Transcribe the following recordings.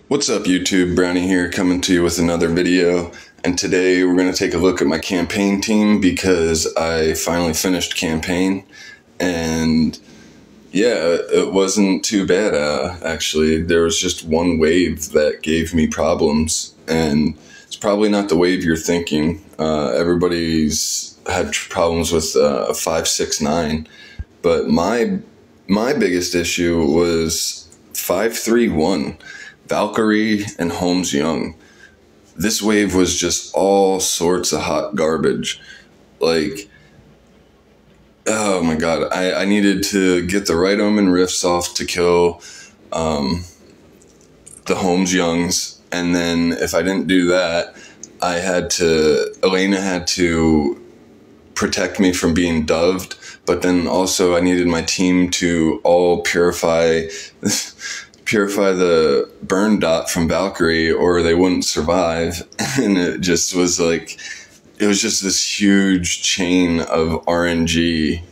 What's up YouTube, Brownie here coming to you with another video, and today we're going to take a look at my campaign team because I finally finished campaign, and yeah, it wasn't too bad actually. There was just one wave that gave me problems, and it's probably not the wave you're thinking. Everybody's had problems with 569, but my biggest issue was 531. Valkyrie and Holmes Young. This wave was just all sorts of hot garbage. Like, oh my god, I needed to get the right omen rifts off to kill the Holmes Youngs, and then if I didn't do that, Elena had to protect me from being doved, but then also I needed my team to all purify the burn dot from Valkyrie or they wouldn't survive. And it just was like, it was just this huge chain of RNG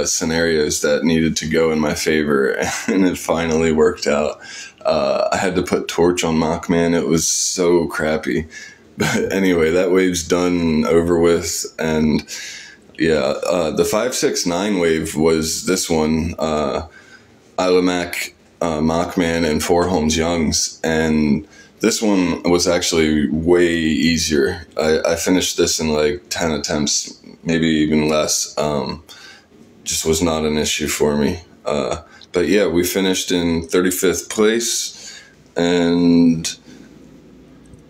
scenarios that needed to go in my favor, and it finally worked out. I had to put Torch on Mockman. It was so crappy. But anyway, that wave's done, over with, and yeah, the 569 wave was this one, Ilamac, Mockman, and 4 Holmes Youngs, and this one was actually way easier. I finished this in like 10 attempts, maybe even less. Just was not an issue for me. But yeah, we finished in 35th place, and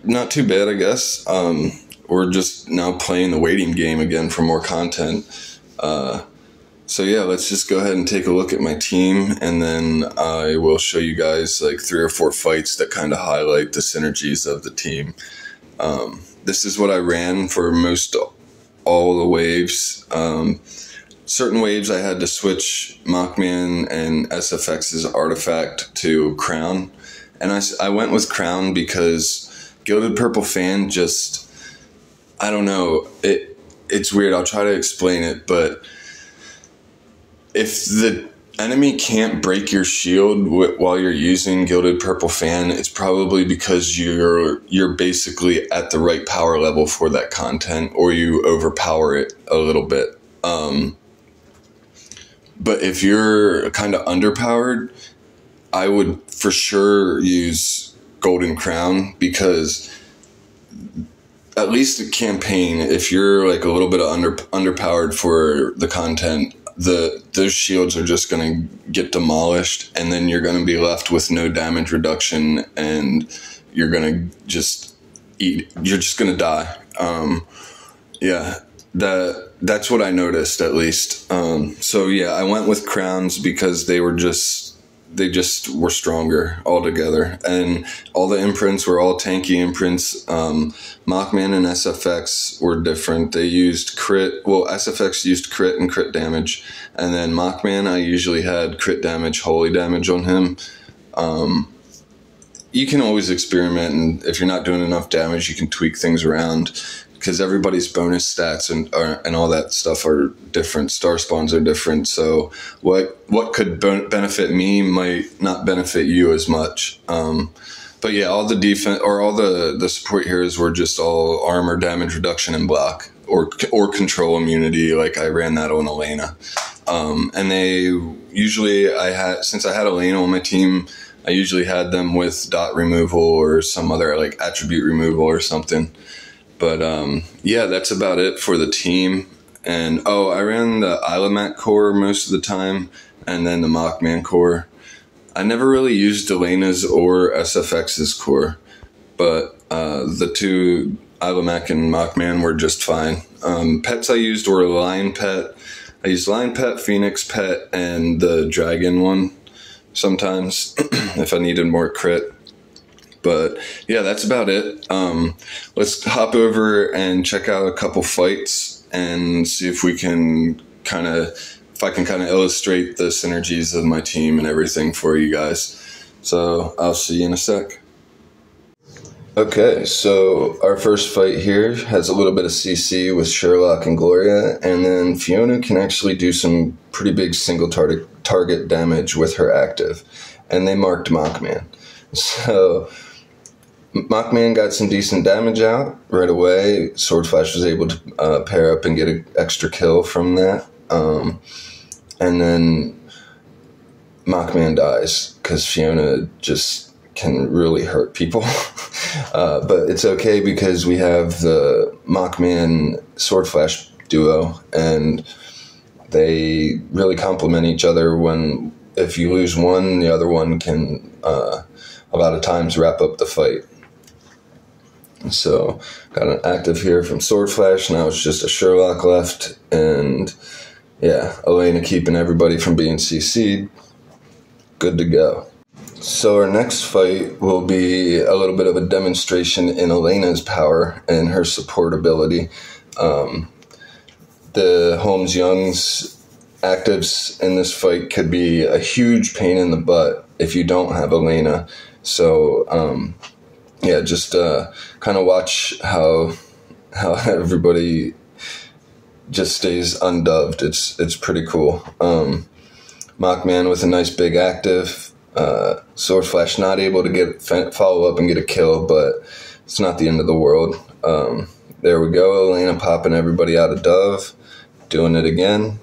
not too bad, I guess. We're just now playing the waiting game again for more content. So yeah, let's just go ahead and take a look at my team, and then I will show you guys like 3 or 4 fights that kind of highlight the synergies of the team. This is what I ran for most all the waves. Certain waves I had to switch Mockman and SFX's artifact to Crown, and I went with Crown because Gilded Purple Fan just, I don't know, it's weird. I'll try to explain it, but if the enemy can't break your shield while you're using Gilded Purple Fan, it's probably because you're basically at the right power level for that content, or you overpower it a little bit. But if you're kind of underpowered, I would for sure use Golden Crown, because at least a campaign, if you're like a little bit underpowered for the content, those shields are just going to get demolished, and then you're going to be left with no damage reduction, and you're going to just you're just going to die. Yeah, that's what I noticed, at least. So yeah, I went with Crowns because they just were stronger altogether, and all the imprints were all tanky imprints. Mockman and SFX were different. They used crit. Well, SFX used crit and crit damage, and then Mockman, I usually had crit damage, holy damage on him. You can always experiment, and if you're not doing enough damage, you can tweak things around, because everybody's bonus stats and all that stuff are different. Star spawns are different, so what could benefit me might not benefit you as much. But yeah, all the defense, or all the support heroes were just all armor, damage reduction, and block, or control immunity. Like I ran that on Elena, and they usually, since I had Elena on my team, I usually had them with dot removal or some other like attribute removal or something. But yeah, that's about it for the team. And oh, I ran the Ilamac core most of the time, and then the Mockman core. I never really used Elena's or SFX's core, but the 2, Ilamac and Mockman, were just fine. Pets I used were Lion Pet. I used Lion Pet, Phoenix Pet, and the Dragon one sometimes if I needed more crit. But yeah, that's about it. Let's hop over and check out a couple fights and see if we can if I can illustrate the synergies of my team and everything for you guys. So I'll see you in a sec. Okay, so our first fight here has a little bit of CC with Sherlock and Gloria, and then Fiona can actually do some pretty big single target damage with her active, and they marked Mockman. So Mockman got some decent damage out right away. Sword Flash was able to pair up and get an extra kill from that. And then Mockman dies because Fiona just can really hurt people. But it's okay because we have the Mockman Sword Flash duo, and they really complement each other. When if you lose one, the other one can a lot of times wrap up the fight. So got an active here from Sword Flash. Now it's just a Sherlock left, and yeah, Elena keeping everybody from being CC'd. Good to go. So our next fight will be a little bit of a demonstration in Elena's power and her support ability. The Holmes Young's actives in this fight could be a huge pain in the butt if you don't have Elena. So yeah, just kind of watch how everybody just stays undubbed. It's pretty cool. Mockman with a nice big active. Sword Flash not able to follow up and get a kill, but it's not the end of the world. There we go. Elena popping everybody out of Dove, doing it again.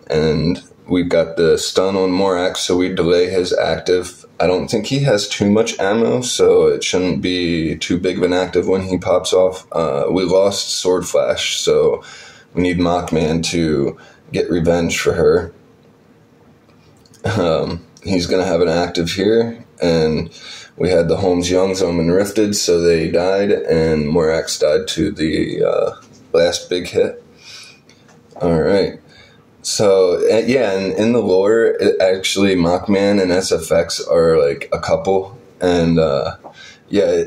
And we've got the stun on Morax, so we delay his active. I don't think he has too much ammo, so it shouldn't be too big of an active when he pops off. We lost Sword Flash, so we need Mockman to get revenge for her. He's going to have an active here, and we had the Holmes Youngs Omen Rifted, so they died, and Morax died to the last big hit. Alright, so yeah, and in the lore, actually Mockman and SFX are like a couple, and yeah,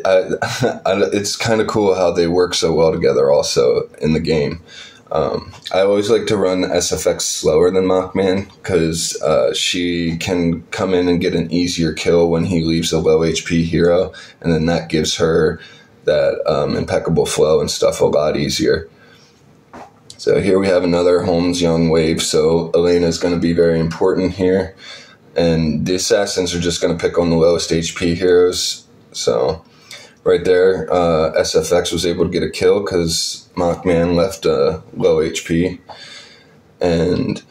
it's kind of cool how they work so well together also in the game. I always like to run SFX slower than Mockman because she can come in and get an easier kill when he leaves a low HP hero, and then that gives her that impeccable flow and stuff a lot easier. So here we have another Holmes Young wave, so Elena is going to be very important here, and the assassins are just going to pick on the lowest HP heroes. So right there, SFX was able to get a kill because Mockman left low HP. And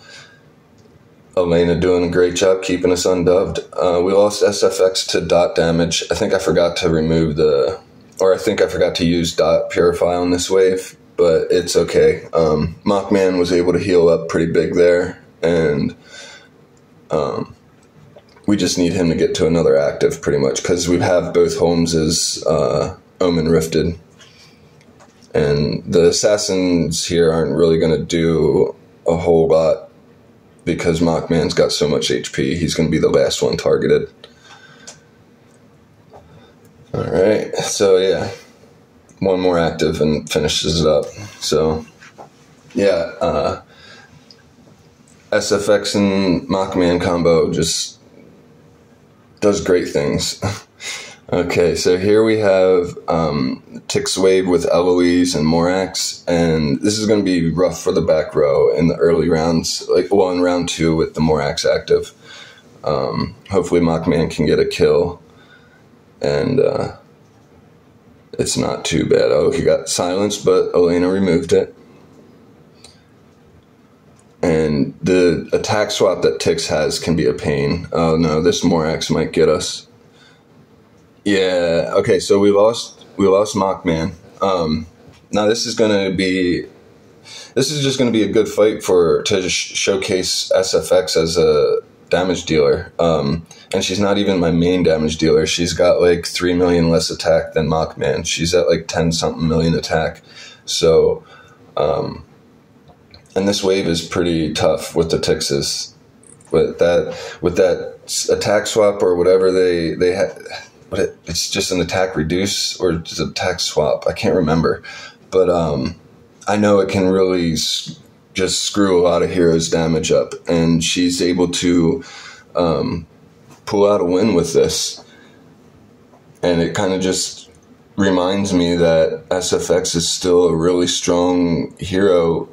Elena doing a great job keeping us undubbed. We lost SFX to dot damage. I think I forgot to remove I think I forgot to use dot purify on this wave, but it's okay. Mockman was able to heal up pretty big there, and we just need him to get to another active pretty much because we have both Holmes's Omen Rifted. And the assassins here aren't really going to do a whole lot because Mockman's got so much HP. He's going to be the last one targeted. Alright, so yeah, one more active and finishes it up. So yeah, SFX and Mockman combo just does great things. Okay, so here we have Tix Wave with Eloise and Morax, and this is going to be rough for the back row in the early rounds, in round 2 with the Morax active. Hopefully Mockman can get a kill, and it's not too bad. Oh, he got silenced, but Elena removed it. And the attack swap that Tix has can be a pain. Oh no, this Morax might get us. Yeah, okay, so we lost Mockman. Now this is just gonna be a good fight to showcase SFX as a damage dealer. And she's not even my main damage dealer. She's got like 3 million less attack than Mockman. She's at like 10-something million attack. So and this wave is pretty tough with the Tixes. With that attack swap or whatever they had. But it's just an attack reduce or just attack swap. I can't remember. But I know it can really just screw a lot of heroes' damage up. And she's able to pull out a win with this. And it kind of just reminds me that SFX is still a really strong hero,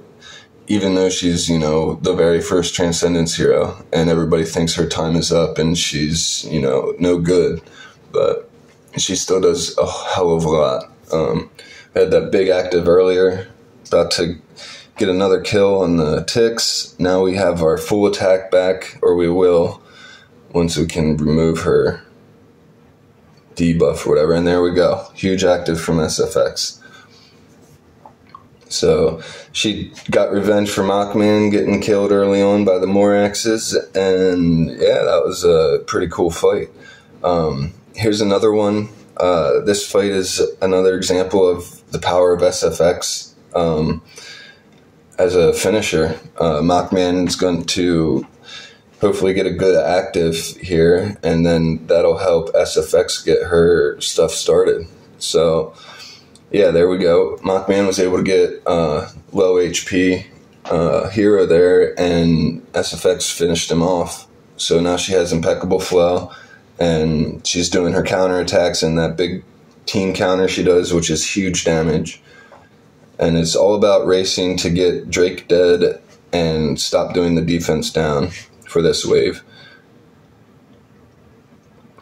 even though she's, the very first Transcendence hero. And everybody thinks her time is up and she's, no good. But she still does a hell of a lot. We had that big active earlier, about to get another kill on the ticks. Now we have our full attack back, or we will, once we can remove her debuff or whatever. And there we go. Huge active from SFX. So she got revenge for Mockman getting killed early on by the Moraxes, and yeah, that was a pretty cool fight. Here's another one. This fight is another example of the power of SFX as a finisher. Mockman's going to hopefully get a good active here, and then that'll help SFX get her stuff started. So yeah, there we go. Mockman was able to get low HP hero there, and SFX finished him off. So now she has impeccable flow, and she's doing her counterattacks and that big team counter she does, which is huge damage. And it's all about racing to get Drake dead and stop doing the defense down for this wave.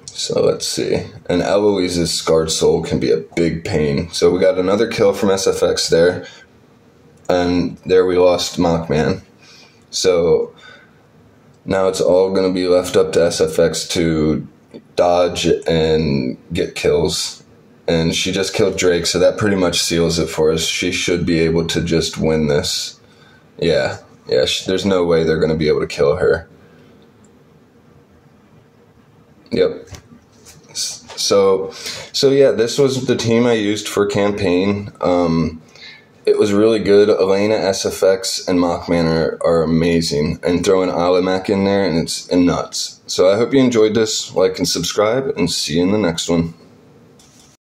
So let's see. And Eloise's Scarred Soul can be a big pain. So we got another kill from SFX there. And there we lost Mockman. So now it's all going to be left up to SFX to dodge and get kills. And she just killed Drake, so that pretty much seals it for us. She should be able to just win this. Yeah, there's no way they're going to be able to kill her. Yep. So yeah, this was the team I used for campaign. It was really good. Elena, SFX, and Mockman are amazing. And throwing Alamak in there, and it's nuts. So I hope you enjoyed this. Like and subscribe, and see you in the next one.